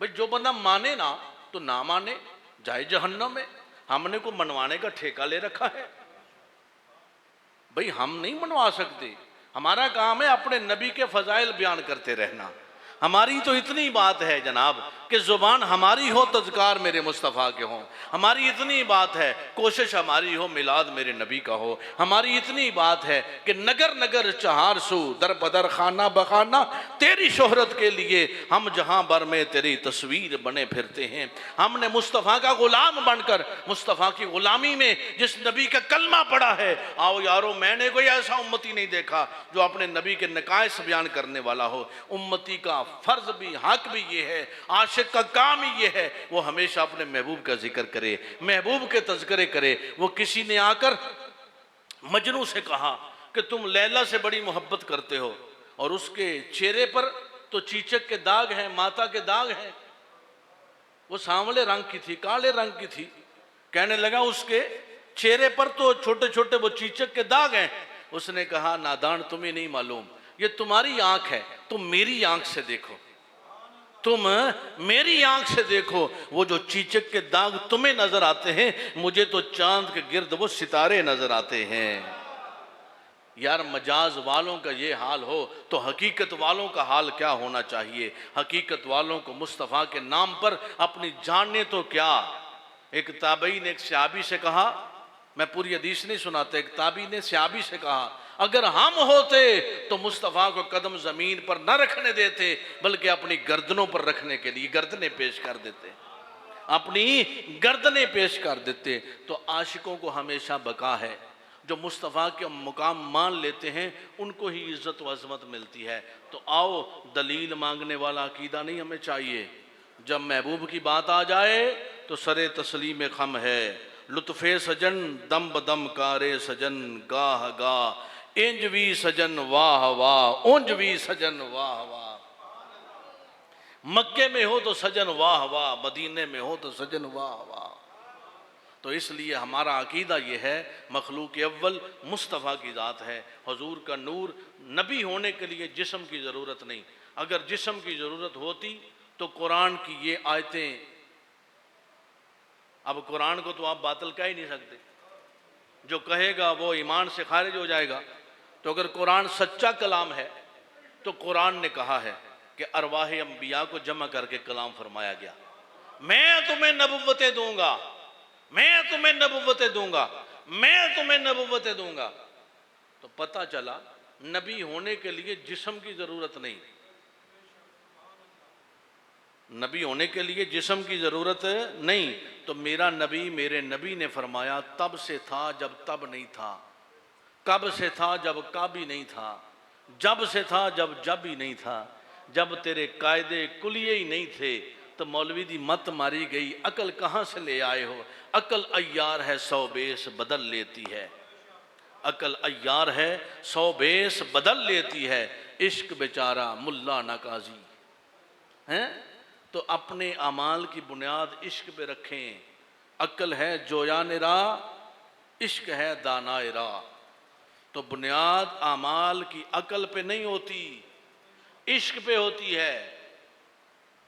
[SPEAKER 1] भाई जो बंदा माने ना तो ना माने, जाए जहन्नम में। हमने को मनवाने का ठेका ले रखा है भाई, हम नहीं मनवा सकते। हमारा काम है अपने नबी के फजाइल बयान करते रहना। हमारी तो इतनी बात है जनाब कि जुबान हमारी हो तज़कार मेरे मुस्तफ़ा के हों, हमारी इतनी बात है कोशिश हमारी हो मिलाद मेरे नबी का हो, हमारी इतनी बात है कि नगर नगर चहार सू दर बदर खाना बखाना तेरी शोहरत के लिए हम जहां भर में तेरी तस्वीर बने फिरते हैं। हमने मुस्तफ़ा का गुलाम बनकर मुस्तफ़ा की गुलामी में जिस नबी का कलमा पढ़ा है, आओ यारो, मैंने कोई ऐसा उम्मती नहीं देखा जो अपने नबी के नकाइस बयान करने वाला हो। उम्मती का फर्ज भी हक भी ये है, आशिक का काम ही ये है, वो हमेशा अपने महबूब का जिक्र करे, महबूब के तज़किरे करे। वो किसी ने आकर मजनू से कहा कि तुम लैला से बड़ी मोहब्बत करते हो और उसके चेहरे पर तो चीचक के दाग हैं, माता के दाग हैं। वो सांवले रंग की थी, काले रंग की थी। कहने लगा उसके चेहरे पर तो छोटे छोटे वो चीचक के दाग हैं। उसने कहा नादान, तुम्हें नहीं मालूम, ये तुम्हारी आंख है, तुम मेरी आंख से देखो, तुम मेरी आंख से देखो। वो जो चीचक के दाग तुम्हें नजर आते हैं, मुझे तो चांद के गिर्द वो सितारे नजर आते हैं। यार मजाज वालों का ये हाल हो तो हकीकत वालों का हाल क्या होना चाहिए। हकीकत वालों को मुस्तफ़ा के नाम पर अपनी जाने तो क्या। एक ताबई ने एक सहाबी से कहा, मैं पूरी हदीस नहीं सुनाता, एक ताबी ने सहाबी से कहा, अगर हम होते तो मुस्तफ़ा को कदम ज़मीन पर न रखने देते बल्कि अपनी गर्दनों पर रखने के लिए गर्दनें पेश कर देते, अपनी गर्दनें पेश कर देते। तो आशिकों को हमेशा बका है, जो मुस्तफ़ा के मुकाम मान लेते हैं उनको ही इज़्ज़त व अज़मत मिलती है। तो आओ, दलील मांगने वाला अकीदा नहीं हमें चाहिए। जब महबूब की बात आ जाए तो सरे तस्लीम खम है, लुत्फ़े सजन दम बदम कारे सजन गाह गाह, इंज भी सजन वाह वाह, उंज भी सजन वाह वाह। मक्के में हो तो सजन वाह वाह, मदीने में हो तो सजन वाह वाह। तो इसलिए हमारा अकीदा ये है, मखलूक अव्वल मुस्तफ़ा की ज़ात है, हुजूर का नूर। नबी होने के लिए जिस्म की ज़रूरत नहीं। अगर जिस्म की ज़रूरत होती तो कुरान की ये आयतें, अब कुरान को तो आप बातिल कह ही नहीं सकते, जो कहेगा वो ईमान से खारिज हो जाएगा। तो अगर कुरान सच्चा कलाम है तो कुरान ने कहा है कि अरवाह अंबिया को जमा करके कलाम फरमाया गया, मैं तुम्हें नबुव्वतें दूंगा, मैं तुम्हें नबुव्वतें दूंगा, मैं तुम्हें नबुव्वतें दूंगा। तो पता चला नबी होने के लिए जिस्म की जरूरत नहीं, नबी होने के लिए जिस्म की ज़रूरत नहीं। तो मेरा नबी, मेरे नबी ने फरमाया, तब से था जब तब नहीं था, कब से था जब कब ही नहीं था, जब से था जब ही नहीं था, जब तेरे कायदे कुलिये ही नहीं थे तो मौलवी दी मत मारी गई, अकल कहाँ से ले आए हो। अकल अय्यार है 100 बेस बदल लेती है, अकल अय्यार है 100 बेस बदल लेती है, इश्क बेचारा मुल्ला ना काजी हैं। तो तो अपने अमाल की बुनियाद इश्क पे रखें। अक्ल है जोया निरा, इश्क है दानाए राह। तो बुनियाद अमाल की अकल पे नहीं होती, इश्क पे होती है।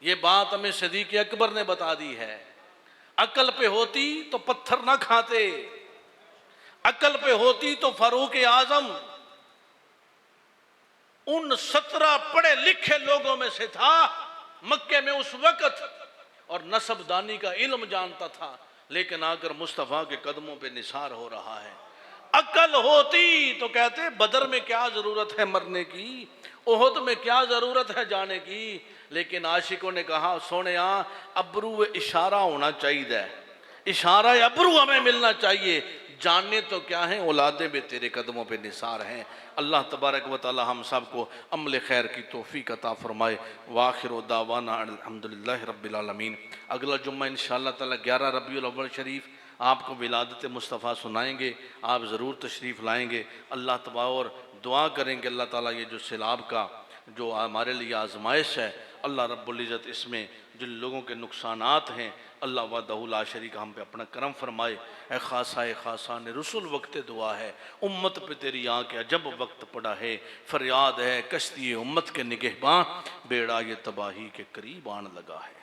[SPEAKER 1] ये बात हमें सदीक़ अकबर ने बता दी है। अकल पे होती तो पत्थर ना खाते, अकल पे होती तो फारूक आजम उन 17 पढ़े लिखे लोगों में से था मक्के में उस वक्त, और नसबदानी का इल्म जानता था, लेकिन आकर मुस्तफ़ा के कदमों पे निसार हो रहा है। अकल होती तो कहते बदर में क्या जरूरत है मरने की, ओहद में क्या जरूरत है जाने की। लेकिन आशिकों ने कहा सोने अबरू इशारा होना चाहिए, इशारा अबरू हमें मिलना चाहिए। जानने तो क्या है, औलादे भी तेरे कदमों पे निसार हैं। अल्लाह तबारक व तआला हम सब को अमल खैर की तौफीक अता फरमाए। वाखिर दावाना अल्हम्दुलिल्लाहि रब्बिल आलमीन। अगला जुम्मा इंशाअल्लाह ताला 11 रबीउल अव्वल शरीफ आपको विलादत मुस्तफ़ा सुनाएंगे, आप ज़रूर तशरीफ़ लाएंगे। अल्लाह तबार और दुआ करेंगे अल्लाह ताला ये जो सैलाब का जो हमारे लिए आजमाइश है, अल्लाह रब्बुल इज़्ज़त इसमें जिन लोगों के नुकसानात हैं, अल्लाह वहदहु ला शरीक हम पे अपना करम फरमाए। ए खासा ने रसूल वक्त दुआ है, उम्मत पे तेरी आँख अजब वक्त पड़ा है, फरियाद है कश्ती उम्मत के निगहबान, बेड़ा ये तबाही के करीब आन लगा है।